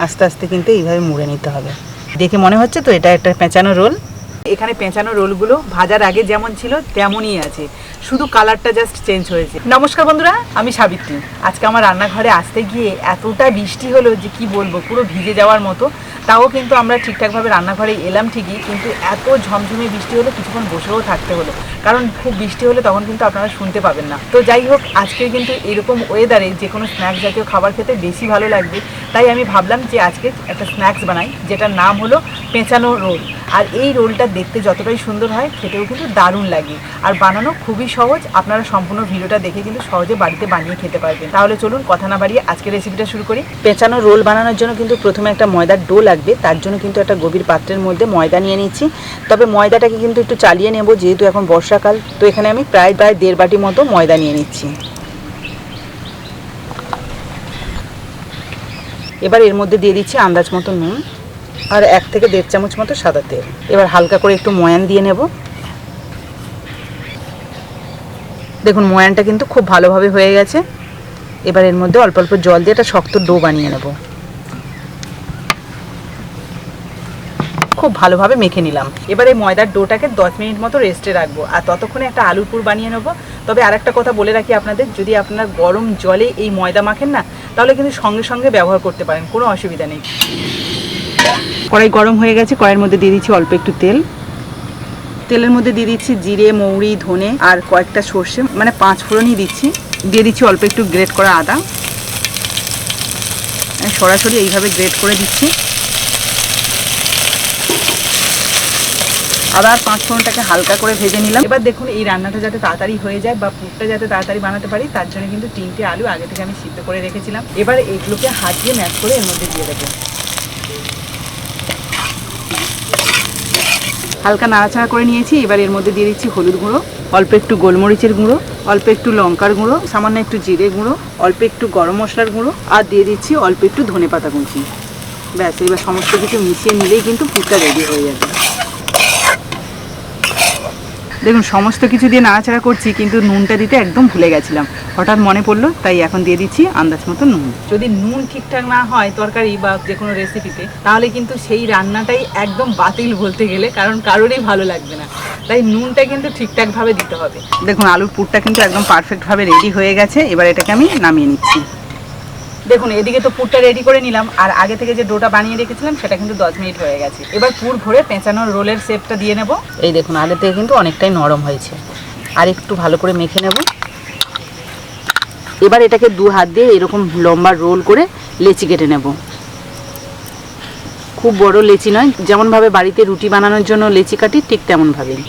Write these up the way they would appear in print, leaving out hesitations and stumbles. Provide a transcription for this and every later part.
আস্তে আস্তে কিন্তু এইভাবে মুড়ে নিতে হবে। দেখে মনে হচ্ছে তো এটা একটা পেঁচানো রোল। এখানে পেঁচানো রোলগুলো ভাজার আগে যেমন ছিল তেমনই আছে, শুধু কালারটা জাস্ট চেঞ্জ হয়েছে। নমস্কার বন্ধুরা, আমি সাবিত্রী। আজকে আমার রান্নাঘরে আসতে গিয়ে এতটা বৃষ্টি হলো যে কি বলবো, পুরো ভিজে যাওয়ার মতো। তাও কিন্তু আমরা ঠিকঠাকভাবে রান্নাঘরে এলাম ঠিকই, কিন্তু এত ঝমঝমে বৃষ্টি হলো কিছুক্ষণ বসেও থাকতে হলো, কারণ খুব বৃষ্টি হলে তখন কিন্তু আপনারা শুনতে পাবেন না। তো যাই হোক, আজকে কিন্তু এরকম ওয়েদারে যে কোনো স্ন্যাক্স জাতীয় খাবার খেতে বেশি ভালো লাগবে। তাই আমি ভাবলাম যে আজকে একটা স্ন্যাক্স বানাই, যেটার নাম হলো পেঁচানো রোল। আর এই রোলটা দেখতে যতটাই সুন্দর হয়, খেতেও কিন্তু দারুণ লাগে, আর বানানো খুবই সহজ। আপনারা সম্পূর্ণ ভিডিওটা দেখে কিন্তু সহজে বাড়িতে বানিয়ে খেতে পারবেন। তাহলে চলুন কথা না বাড়িয়ে আজকের রেসিপিটা শুরু করি। পেঁচানো রোল বানানোর জন্য কিন্তু প্রথমে একটা ময়দার ডো লাগবে। তার জন্য কিন্তু একটা গভীর পাত্রের মধ্যে ময়দা নিয়ে নিচ্ছি। তবে ময়দাটাকে কিন্তু একটু চালিয়ে নেব, যেহেতু এখন বর্ষাকাল। তো এখানে আমি প্রায় 1.5 বাটি মতো ময়দা নিয়ে নিচ্ছি। এবার এর মধ্যে দিয়ে দিচ্ছি আন্দাজ মতো নুন আর 1 থেকে 1.5 চামচ মতো সাদা তেল। এবার হালকা করে একটু ময়ান দিয়ে নেব। দেখুন ময়ানটা কিন্তু খুব ভালোভাবে হয়ে গেছে। এবার এর মধ্যে অল্প অল্প জল দিয়ে একটা শক্ত ডো বানিয়ে নেব। খুব ভালোভাবে মেখে নিলাম। এবার এই ময়দার ডোটাকে 10 মিনিট মতো রেস্টে রাখবো, আর ততক্ষণে একটা আলুর পুর বানিয়ে নেবো। তবে আরেকটা কথা বলে রাখি আপনাদের, যদি আপনারা গরম জলে এই ময়দা মাখেন না, তাহলে কিন্তু সঙ্গে সঙ্গে ব্যবহার করতে পারেন, কোনো অসুবিধা নেই। কড়াই গরম হয়ে গেছে, কড়াইয়ের মধ্যে দিয়ে দিচ্ছি অল্প একটু তেল। তেলের মধ্যে দিয়ে দিচ্ছি জিরে, মৌরি, ধনে আর কয়েকটা সর্ষে, মানে 5 ফোড়নই দিচ্ছি। দিয়ে দিচ্ছি অল্প একটু গ্রেট করা আদা, সরাসরি এইভাবে গ্রেট করে দিচ্ছি। আদা আর 5 ফোড়নটাকে হালকা করে ভেজে নিলাম। এবার দেখুন, এই রান্নাটা যাতে তাড়াতাড়ি হয়ে যায় বা পুরটা যাতে তাড়াতাড়ি বানাতে পারি, তার জন্য কিন্তু 3টে আলু আগে থেকে আমি সিদ্ধ করে রেখেছিলাম। এবার এইগুলোকে হাত দিয়ে ম্যাশ করে এর মধ্যে দিয়ে দেবো। হালকা নাড়াচাড়া করে নিয়েছি। এবার এর মধ্যে দিয়ে দিচ্ছি হলুদ গুঁড়ো, অল্প একটু গোলমরিচের গুঁড়ো, অল্প একটু লঙ্কার গুঁড়ো, সামান্য একটু জিরে গুঁড়ো, অল্প একটু গরম মশলার গুঁড়ো, আর দিয়ে দিচ্ছি অল্প একটু ধনেপাতা কুচি। ব্যাস, এবার সমস্ত কিছু মিশিয়ে নিলেই কিন্তু পুরটা রেডি হয়ে যাবে। দেখুন সমস্ত কিছু দিয়ে নাড়াচাড়া করছি, কিন্তু নুনটা দিতে একদম ভুলে গেছিলাম। হঠাৎ মনে পড়লো, তাই এখন দিয়ে দিচ্ছি আন্দাজ মতো নুন। যদি নুন ঠিকঠাক না হয় তরকারি বা যে কোনো রেসিপিতে, তাহলে কিন্তু সেই রান্নাটাই একদম বাতিল বলতে গেলে, কারণ কারোরই ভালো লাগবে না। তাই নুনটা কিন্তু ঠিকঠাকভাবে দিতে হবে। দেখুন আলুর পুরটা কিন্তু একদম পারফেক্টভাবে রেডি হয়ে গেছে। এবার এটাকে আমি নামিয়ে নিচ্ছি। দেখুন এদিকে তো পুরটা রেডি করে নিলাম, আর আগে থেকে যে ডোটা বানিয়ে রেখেছিলাম সেটা কিন্তু 10 মিনিট হয়ে গেছে। এবার পুর ভরে পেঁচানোর রোলের শেপটা দিয়ে নেব। এই দেখুন আগে থেকে কিন্তু অনেকটাই নরম হয়েছে, আর একটু ভালো করে মেখে নেব। এবার এটাকে 2 হাত দিয়ে এরকম লম্বা রোল করে লেচি কেটে নেব। খুব বড় লেচি নয়, যেমনভাবে বাড়িতে রুটি বানানোর জন্য লেচি কাটি ঠিক তেমনভাবেই।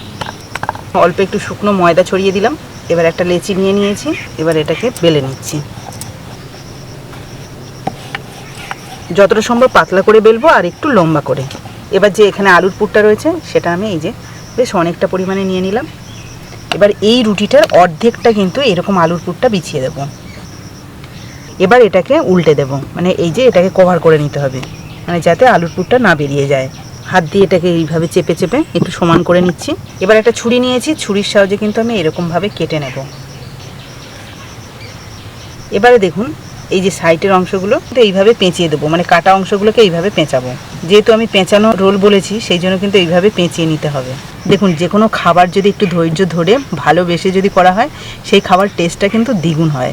অল্প একটু শুকনো ময়দা ছড়িয়ে দিলাম। এবার একটা লেচি নিয়ে নিয়েছি, এবার এটাকে বেলে নিচ্ছি। যতটা সম্ভব পাতলা করে বেলবো আর একটু লম্বা করে। এবার যে এখানে আলুর পুরটা রয়েছে সেটা আমি এই যে বেশ অনেকটা পরিমাণে নিয়ে নিলাম। এবার এই রুটিটার অর্ধেকটা কিন্তু এরকম আলুর পুরটা বিছিয়ে দেব। এবার এটাকে উল্টে দেব, মানে এই যে এটাকে কভার করে নিতে হবে, মানে যাতে আলুর পুরটা না বেরিয়ে যায়। হাত দিয়ে এটাকে এইভাবে চেপে চেপে একটু সমান করে নিচ্ছি। এবার একটা ছুরি নিয়েছি, ছুরির সাহায্যে কিন্তু আমি এরকমভাবে কেটে নেব। এবারে দেখুন এই যে সাইডের অংশগুলো এইভাবে পেঁচিয়ে দেবো, মানে কাটা অংশগুলোকে এইভাবে পেঁচাবো। যেহেতু আমি পেঁচানো রোল বলেছি, সেই জন্য কিন্তু এইভাবে পেঁচিয়ে নিতে হবে। দেখুন যে কোনো খাবার যদি একটু ধৈর্য ধরে ভালোবেসে যদি করা হয়, সেই খাবার টেস্টটা কিন্তু দ্বিগুণ হয়।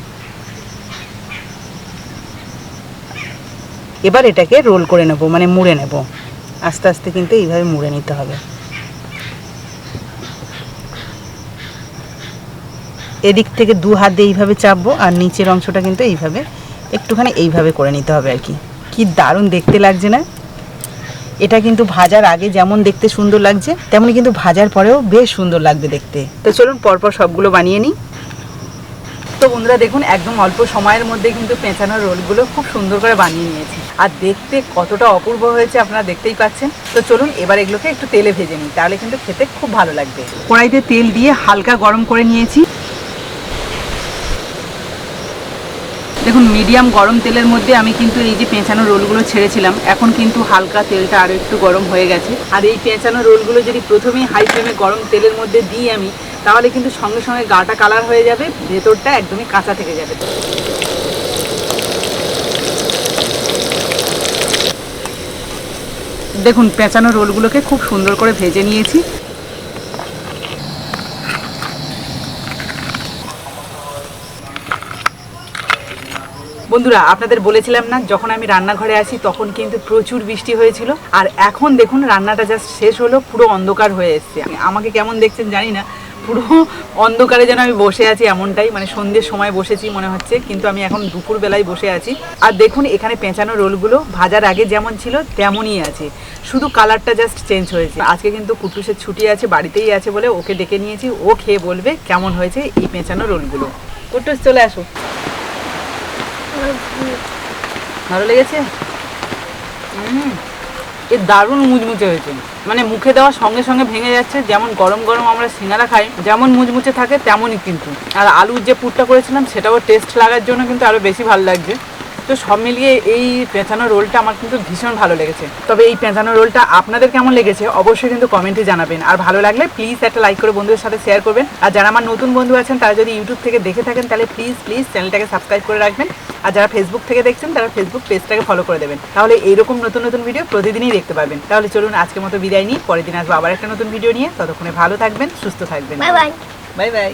এবার এটাকে রোল করে নেব, মানে মুড়ে নেব। আস্তে আস্তে কিন্তু এইভাবে মুড়ে নিতে হবে। এদিক থেকে 2 হাত দিয়ে এইভাবে চাপবো, আর নিচের অংশটা কিন্তু এইভাবে একটুখানি এইভাবে করে নিতে হবে আর কি। কি দারুণ দেখতে লাগছে না? এটা কিন্তু ভাজার আগে যেমন দেখতে সুন্দর লাগছে, তেমনি কিন্তু ভাজার পরেও বেশ সুন্দর লাগবে দেখতে। তো চলুন পরপর সবগুলো বানিয়ে নিই। তো বন্ধুরা দেখুন, একদম অল্প সময়ের মধ্যে কিন্তু পেঁচানোর রোলগুলো খুব সুন্দর করে বানিয়ে নিয়েছি, আর দেখতে কতটা অপূর্ব হয়েছে আপনারা দেখতেই পাচ্ছেন। তো চলুন এবার এগুলোকে একটু তেলে ভেজে নিই, তাহলে কিন্তু খেতে খুব ভালো লাগবে। কড়াইতে তেল দিয়ে হালকা গরম করে নিয়েছি। দেখুন মিডিয়াম গরম তেলের মধ্যে আমি কিন্তু এই যে পেঁচানো রোলগুলো ছেড়েছিলাম। এখন কিন্তু হালকা তেলটা আরও একটু গরম হয়ে গেছে। আর এই পেঁচানো রোলগুলো যদি প্রথমেই হাই ফ্লেমে গরম তেলের মধ্যে দিই আমি, তাহলে কিন্তু সঙ্গে সঙ্গে গাটা কালার হয়ে যাবে, ভেতরটা একদমই কাঁচা থেকে যাবে। দেখুন পেঁচানো রোলগুলোকে খুব সুন্দর করে ভেজে নিয়েছি। বন্ধুরা আপনাদের বলেছিলাম না যখন আমি রান্নাঘরে আসি তখন কিন্তু প্রচুর বৃষ্টি হয়েছিল, আর এখন দেখুন রান্নাটা জাস্ট শেষ হলো, পুরো অন্ধকার হয়ে এসছে। আমাকে কেমন দেখছেন জানি না, পুরো অন্ধকারে যেন আমি বসে আছি এমনটাই, মানে সন্ধ্যের সময় বসেছি মনে হচ্ছে, কিন্তু আমি এখন দুপুরবেলায় বসে আছি। আর দেখুন এখানে পেঁচানো রোলগুলো ভাজার আগে যেমন ছিল তেমনই আছে, শুধু কালারটা জাস্ট চেঞ্জ হয়েছে। আজকে কিন্তু কুটুসের ছুটি আছে, বাড়িতেই আছে বলে ওকে ডেকে নিয়েছি, ও খেয়ে বলবে কেমন হয়েছে এই পেঁচানো রোলগুলো। কুটুস চলে আসো। ভালো লেগেছে? এ দারুণ মুচমুচে হয়েছে, মানে মুখে দেওয়ার সঙ্গে সঙ্গে ভেঙে যাচ্ছে। যেমন গরম গরম আমরা সিঙ্গারা খাই যেমন মুচমুচে থাকে তেমনই কিন্তু। আর আলুর যে পুরটা করেছিলাম সেটাও টেস্ট লাগার জন্য কিন্তু আরও বেশি ভালো লাগছে। তো সব মিলিয়ে এই পেঁচানো রোলটা আমার কিন্তু ভীষণ ভালো লেগেছে। তবে এই পেঁচানো রোলটা আপনাদের কেমন লেগেছে অবশ্যই কিন্তু কমেন্টে জানাবেন। আর ভালো লাগলে প্লিজ একটা লাইক করে বন্ধুদের সাথে শেয়ার করবেন। আর যারা আমার নতুন বন্ধু আছেন তারা যদি ইউটিউব থেকে দেখে থাকেন তাহলে প্লিজ চ্যানেলটাকে সাবস্ক্রাইব করে রাখবেন। আর যারা ফেসবুক থেকে দেখছেন তারা ফেসবুক পেজটাকে ফলো করে দেবেন, তাহলে এইরকম নতুন নতুন ভিডিও প্রতিদিনই দেখতে পাবেন। তাহলে চলুন আজকের মতো বিদায় নিই, পরের দিন আসবো আবার একটা নতুন ভিডিও নিয়ে। ততক্ষণে ভালো থাকবেন, সুস্থ থাকবেন। Bye bye. Bye bye.